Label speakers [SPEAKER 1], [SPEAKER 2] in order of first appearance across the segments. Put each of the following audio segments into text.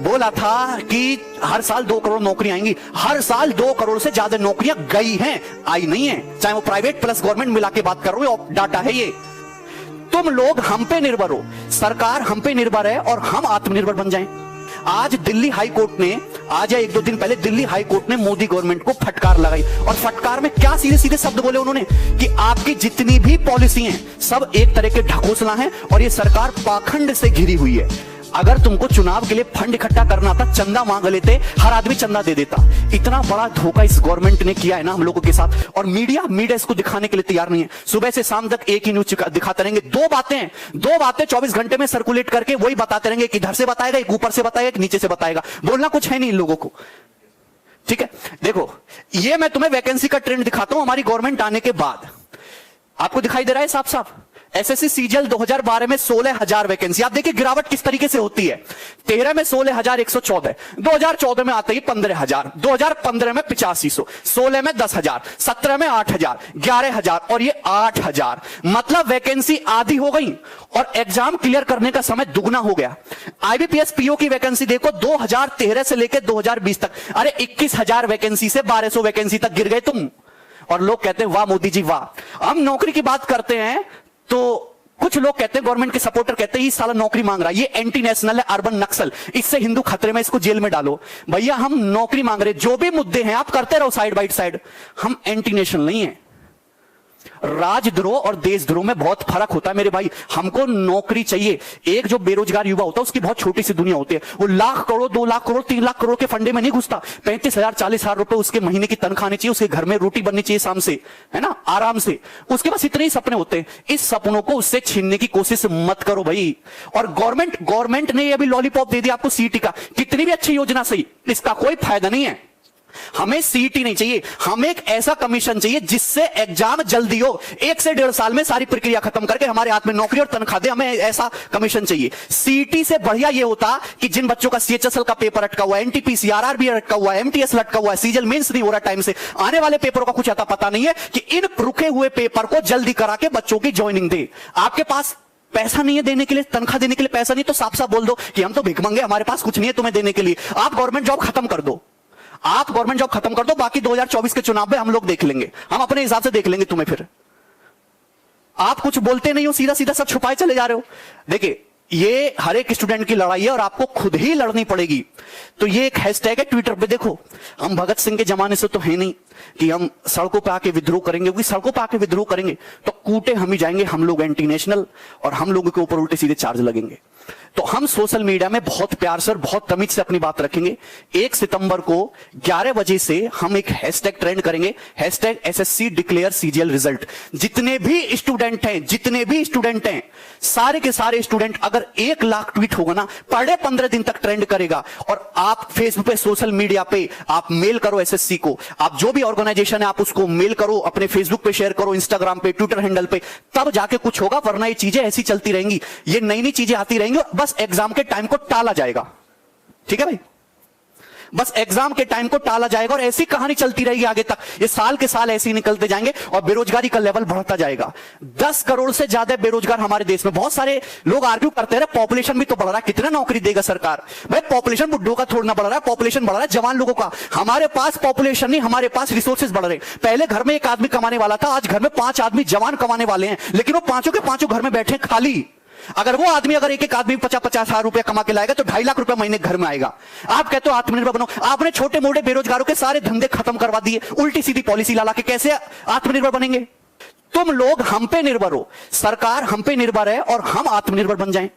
[SPEAKER 1] बोला था कि हर साल 2 करोड़ नौकरी आएंगी। हर साल 2 करोड़ से ज्यादा नौकरियां गई हैं, आई नहीं है। चाहे वो प्राइवेट प्लस गवर्नमेंट मिला के बात कर रहे हो, डाटा है ये। तुम लोग हम पे निर्भर हो, सरकार हम पे निर्भर है और हम आत्मनिर्भर बन जाएं। आज दिल्ली हाई कोर्ट ने, आज या 1-2 दिन पहले दिल्ली हाई कोर्ट ने मोदी गवर्नमेंट को फटकार लगाई। और फटकार में क्या सीधे सीधे शब्द बोले उन्होंने कि आपकी जितनी भी पॉलिसी हैं सब एक तरह के ढकोसला हैं और ये सरकार पाखंड से घिरी हुई है। अगर तुमको चुनाव के लिए फंड इकट्ठा करना था, चंदा मांग लेते, हर आदमी चंदा दे देता। इतना बड़ा धोखा इस गवर्नमेंट ने किया है ना हम लोगों के साथ। और मीडिया इसको दिखाने के लिए तैयार नहीं है। सुबह से शाम तक एक ही न्यूज दिखाते रहेंगे, दो बातें 24 घंटे में सर्कुलेट करके वही बताते रहेंगे। एक इधर से बताएगा, एक ऊपर से बताएगा, एक नीचे से बताएगा। बोलना कुछ है नहीं इन लोगों को। ठीक है, देखो ये मैं तुम्हें वैकेंसी का ट्रेंड दिखाता हूं हमारी गवर्नमेंट आने के बाद। आपको दिखाई दे रहा है साफ साफ। एसएससी सीजीएल 2012 में 16,000 वैकेंसी। आप देखिए गिरावट किस तरीके से होती है। 13 में 16,114, 2014 में आते ही 15,000, 2015 में 8500, 16 में 10,000, 17 में 8,000, 11,000 और ये 8,000। मतलब वैकेंसी आधी हो गई और एग्जाम क्लियर करने का समय दुगना हो गया। आईबीपीएस पीओ की वैकेंसी देखो 2013 से लेकर 2020 तक, अरे 21,000 वैकेंसी से 1200 वैकेंसी तक गिर गए तुम। और लोग कहते हैं वाह मोदी जी वाह। हम नौकरी की बात करते हैं तो कुछ लोग कहते हैं, गवर्नमेंट के सपोर्टर कहते हैं ये साला नौकरी मांग रहा है, ये एंटी नेशनल है, अर्बन नक्सल, इससे हिंदू खतरे में, इसको जेल में डालो। भैया हम नौकरी मांग रहे, जो भी मुद्दे हैं आप करते रहो साइड बाय साइड, हम एंटी नेशनल नहीं है। राजद्रोह और देशद्रोह में बहुत फर्क होता है मेरे भाई। हमको नौकरी चाहिए। एक जो बेरोजगार युवा होता है उसकी बहुत छोटी सी दुनिया होती है। वो लाख करोड़, 2 लाख करोड़, 3 लाख करोड़ के फंडे में नहीं घुसता। 35,000 40,000 रुपए उसके महीने की तनख्वाह आनी चाहिए, उसके घर में रोटी बननी चाहिए शाम से, है ना, आराम से। उसके पास इतने ही सपने होते हैं। इस सपनों को उससे छीनने की कोशिश मत करो भाई। और गवर्नमेंट ने अभी लॉलीपॉप दे दिया आपको सीईटी का, कितनी भी अच्छी योजना सही, इसका कोई फायदा नहीं है। हमें सीईटी नहीं चाहिए, हमें एक ऐसा कमीशन चाहिए जिससे एग्जाम जल्दी हो, 1 से 1.5 साल में सारी प्रक्रिया खत्म करके हमारे हाथ में नौकरी और तनख्वाह दे। हमें ऐसा कमीशन चाहिए। सीईटी से बढ़िया यह होता कि जिन बच्चों का सीएचएसएल का पेपर अटका हुआ है, एनटीपीसी आरआरबी अटका हुआ है, एमटीएस लटका हुआ है, सीजीएल मेंस नहीं हो रहा टाइम से, आने वाले पेपरों का कुछ आता पता नहीं है, कि इन रुके हुए पेपर को जल्दी करा के बच्चों की ज्वाइनिंग दे। आपके पास पैसा नहीं है देने के लिए, तनख्वाह देने के लिए पैसा नहीं, तो साफ साफ बोल दो कि हम तो भिखमंगे, हमारे पास कुछ नहीं है तुम्हें देने के लिए। आप गवर्नमेंट जॉब खत्म कर दो, आप गवर्नमेंट जॉब खत्म कर दो, बाकी 2024 के चुनाव में हम लोग देख लेंगे, हम अपने हिसाब से देख लेंगे तुम्हें। फिर आप कुछ बोलते नहीं हो, सीधा सीधा सब छुपाए चले जा रहे हो। देखिए ये हर एक स्टूडेंट की लड़ाई है और आपको खुद ही लड़नी पड़ेगी। तो ये एक हैशटैग है ट्विटर पे, देखो हम भगत सिंह के जमाने से तो है नहीं कि हम सड़कों पे आके विद्रोह करेंगे, क्योंकि सड़कों पे आके विद्रोह करेंगे तो कूटे हम ही जाएंगे, हम लोग एंटी नेशनल, और हम लोगों के ऊपर उल्टे सीधे चार्ज लगेंगे। तो हम सोशल मीडिया में बहुत प्यार से और बहुत तमीज से अपनी बात रखेंगे। 1 सितंबर को 11 बजे से हम एक हैशटैग ट्रेंड करेंगे, hashtag SSC declare CGL result. जितने भी स्टूडेंट हैं, सारे के सारे स्टूडेंट, अगर 1 लाख ट्वीट होगा ना, पर डे 15 दिन तक ट्रेंड करेगा। और आप फेसबुक पे, सोशल मीडिया पे आप मेल करो एसएससी को, आप जो भी ऑर्गेनाइजेशन है आप उसको मेल करो, अपने फेसबुक पे शेयर करो, इंस्टाग्राम पे, ट्विटर हैंडल पे, तब जाके कुछ होगा। वरना ये चीजें ऐसी चलती रहेंगी, ये नई नई चीजें आती रहेंगी, बस एग्जाम के टाइम को टाला जाएगा। ठीक है भाई, बस एग्जाम के टाइम को टाला जाएगा और ऐसी कहानी चलती रहेगी आगे तक। ये साल के साल ऐसे ही निकलते जाएंगे और बेरोजगारी का लेवल बढ़ता जाएगा। 10 करोड़ से ज्यादा बेरोजगार हमारे देश में। बहुत सारे लोग आर्ग्यू करते हैं पॉपुलेशन भी तो बढ़ रहा है, कितना नौकरी देगा सरकार। भाई पॉपुलेशन बुड्ढों का थोड़ा बढ़ रहा है, पॉपुलेशन बढ़ रहा है जवान लोगों का। हमारे पास पॉपुलेशन नहीं, हमारे पास रिसोर्सेज बढ़ रहे हैं। पहले घर में 1 आदमी कमाने वाला था, आज घर में 5 आदमी जवान कमाने वाले हैं, लेकिन वो पांचों के पांचों घर में बैठे खाली। अगर वो आदमी अगर एक आदमी 50-50 हजार रुपया कमा के लाएगा तो 2.5 लाख रुपया महीने घर में आएगा। आप कहते हो आत्मनिर्भर बनो, आपने छोटे मोटे बेरोजगारों के सारे धंधे खत्म करवा दिए, उल्टी सीधी पॉलिसी ला के कैसे आत्मनिर्भर बनेंगे। तुम लोग हम पे निर्भर हो, सरकार हम पे निर्भर है और हम आत्मनिर्भर बन जाएं।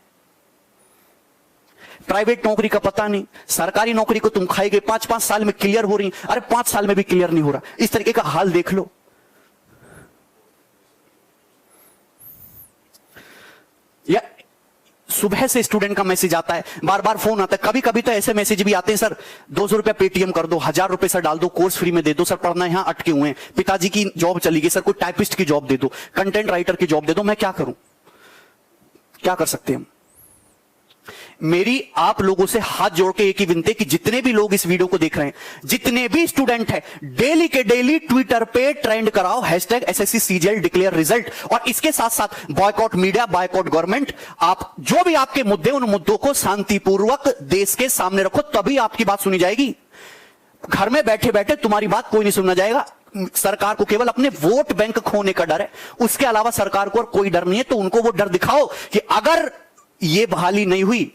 [SPEAKER 1] प्राइवेट नौकरी का पता नहीं, सरकारी नौकरी को तुम खाएगे, 5-5 साल में क्लियर हो रही, अरे 5 साल में भी क्लियर नहीं हो रहा। इस तरीके का हाल देख लो। या सुबह से स्टूडेंट का मैसेज आता है, बार बार फोन आता है, कभी कभी तो ऐसे मैसेज भी आते हैं, सर 200 रुपया पेटीएम कर दो, 1000 रुपए सर डाल दो, कोर्स फ्री में दे दो, सर पढ़ना यहां अटके हुए हैं, पिताजी की जॉब चली गई, सर कोई टाइपिस्ट की जॉब दे दो, कंटेंट राइटर की जॉब दे दो। मैं क्या करूं, क्या कर सकते हैं हम। मेरी आप लोगों से हाथ जोड़ के एक ही विनती है कि जितने भी लोग इस वीडियो को देख रहे हैं, जितने भी स्टूडेंट हैं, डेली के डेली ट्विटर पे ट्रेंड कराओ #SSC CGL डिक्लेयर रिजल्ट, और इसके साथ साथ बॉयकॉट मीडिया, बॉयकॉट गवर्नमेंट। आप जो भी आपके मुद्दे, उन मुद्दों को शांतिपूर्वक देश के सामने रखो, तभी आपकी बात सुनी जाएगी। घर में बैठे बैठे तुम्हारी बात कोई नहीं सुनना जाएगा। सरकार को केवल अपने वोट बैंक खोने का डर है, उसके अलावा सरकार को और कोई डर नहीं है। तो उनको वो डर दिखाओ कि अगर ये बहाली नहीं हुई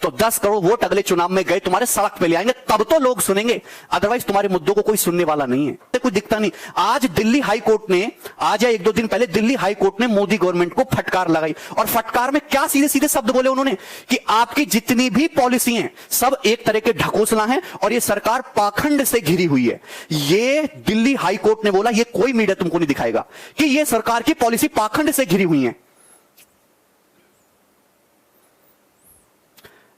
[SPEAKER 1] तो 10 करोड़ वोट अगले चुनाव में गए तुम्हारे सड़क पे ले आएंगे, तब तो लोग सुनेंगे, अदरवाइज तुम्हारे मुद्दों को कोई सुनने वाला नहीं है। कुछ दिखता नहीं। आज दिल्ली हाई कोर्ट ने, आज या 1-2 दिन पहले दिल्ली हाई कोर्ट ने मोदी गवर्नमेंट को फटकार लगाई, और फटकार में क्या सीधे सीधे शब्द बोले उन्होंने कि आपकी जितनी भी पॉलिसी हैं सब एक तरह के ढकोसला है और ये सरकार पाखंड से घिरी हुई है। ये दिल्ली हाई कोर्ट ने बोला, ये कोई मीडिया तुमको नहीं दिखाएगा कि ये सरकार की पॉलिसी पाखंड से घिरी हुई है।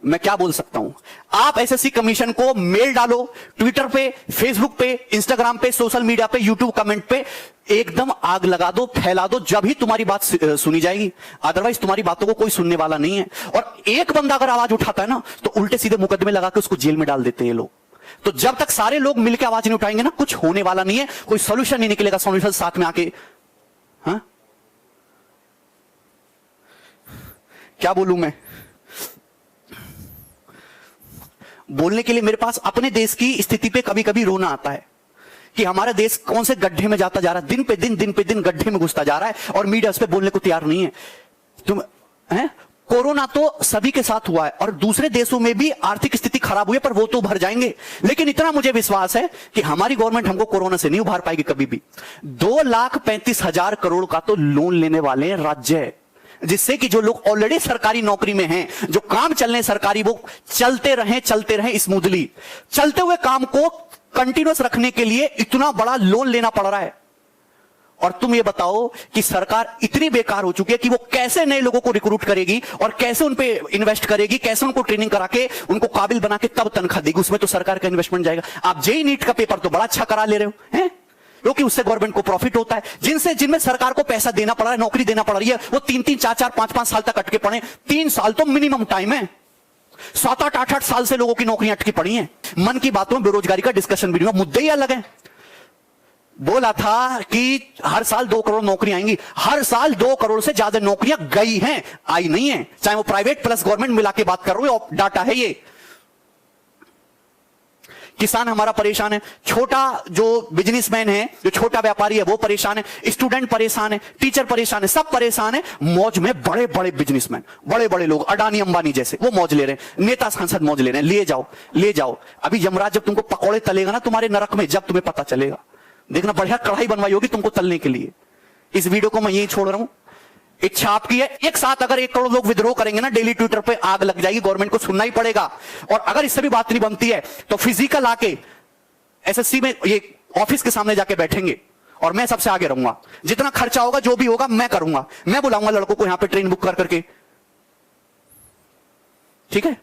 [SPEAKER 1] मैं क्या बोल सकता हूं? आप एसएससी कमीशन को मेल डालो, ट्विटर पे, फेसबुक पे, इंस्टाग्राम पे, सोशल मीडिया पे, यूट्यूब कमेंट पे एकदम आग लगा दो, फैला दो, जब ही तुम्हारी बात सुनी जाएगी, अदरवाइज तुम्हारी बातों को कोई सुनने वाला नहीं है। और एक बंदा अगर आवाज उठाता है ना, तो उल्टे सीधे मुकदमे लगा के उसको जेल में डाल देते हैं लोग। तो जब तक सारे लोग मिलकर आवाज नहीं उठाएंगे ना, कुछ होने वाला नहीं है, कोई सोल्यूशन नहीं निकलेगा। सोल्यूशन साथ में आके, हाँ क्या बोलूं मैं? बोलने के लिए मेरे पास अपने देश की स्थिति पे कभी कभी रोना आता है कि हमारा देश कौन से गड्ढे में जाता जा रहा है, दिन पे दिन गड्ढे में घुसता जा रहा है, और मीडिया उस पर बोलने को तैयार नहीं है। तुम हैं, कोरोना तो सभी के साथ हुआ है और दूसरे देशों में भी आर्थिक स्थिति खराब हुई है, पर वो तो उभर जाएंगे। लेकिन इतना मुझे विश्वास है कि हमारी गवर्नमेंट हमको कोरोना से नहीं उभार पाएगी कभी भी। 2,35,000 करोड़ का तो लोन लेने वाले हैं राज्य, जिससे कि जो लोग ऑलरेडी सरकारी नौकरी में हैं, जो काम चल रहे सरकारी, वो चलते रहें स्मूथली। चलते हुए काम को कंटिन्यूअस रखने के लिए इतना बड़ा लोन लेना पड़ रहा है। और तुम ये बताओ कि सरकार इतनी बेकार हो चुकी है कि वो कैसे नए लोगों को रिक्रूट करेगी और कैसे उन पे इन्वेस्ट करेगी, कैसे उनको ट्रेनिंग करा के उनको काबिल बना के तब तनख्वाह देगी। उसमें तो सरकार का इन्वेस्टमेंट जाएगा। आप जेईई नीट का पेपर तो बड़ा अच्छा करा ले रहे हो, हैं? क्योंकि उससे गवर्नमेंट को प्रॉफिट होता है। जिनमें सरकार को पैसा देना पड़ रहा है, नौकरी देना पड़ रही है, वो 3-3, 4-4, 5-5 साल तक अटके पड़े। 3 साल तो मिनिमम टाइम है। 7-8, 8-8 साल से लोगों की नौकरियां अटकी पड़ी हैं। मन की बातों में बेरोजगारी का डिस्कशन भी नहीं हुआ, मुद्दे ही अलग हैं। बोला था कि हर साल 2 करोड़ नौकरियां आएंगी, हर साल 2 करोड़ से ज्यादा नौकरियां गई हैं, आई नहीं है। चाहे वो प्राइवेट प्लस गवर्नमेंट मिला के बात कर रहे हो, डाटा है ये। किसान हमारा परेशान है, छोटा जो बिजनेसमैन है, जो छोटा व्यापारी है, वो परेशान है, स्टूडेंट परेशान है, टीचर परेशान है, सब परेशान है। मौज में बड़े बड़े बिजनेसमैन, बड़े बड़े लोग, अडानी अंबानी जैसे, वो मौज ले रहे हैं, नेता सांसद मौज ले रहे हैं। ले जाओ। अभी यमराज जब तुमको पकौड़े तलेगा ना तुम्हारे नरक में, जब तुम्हें पता चलेगा, देखना बढ़िया कढ़ाई बनवाई होगी तुमको तलने के लिए। इस वीडियो को मैं यही छोड़ रहा हूं। इच्छा आपकी है, एक साथ अगर 1 करोड़ लोग विद्रोह करेंगे ना, डेली ट्विटर पे आग लग जाएगी, गवर्नमेंट को सुनना ही पड़ेगा। और अगर इससे भी बात नहीं बनती है तो फिजिकल आके एसएससी में ये ऑफिस के सामने जाके बैठेंगे और मैं सबसे आगे रहूंगा। जितना खर्चा होगा, जो भी होगा, मैं करूंगा। मैं बुलाऊंगा लड़कों को यहां पे ट्रेन बुक कर करके, ठीक है?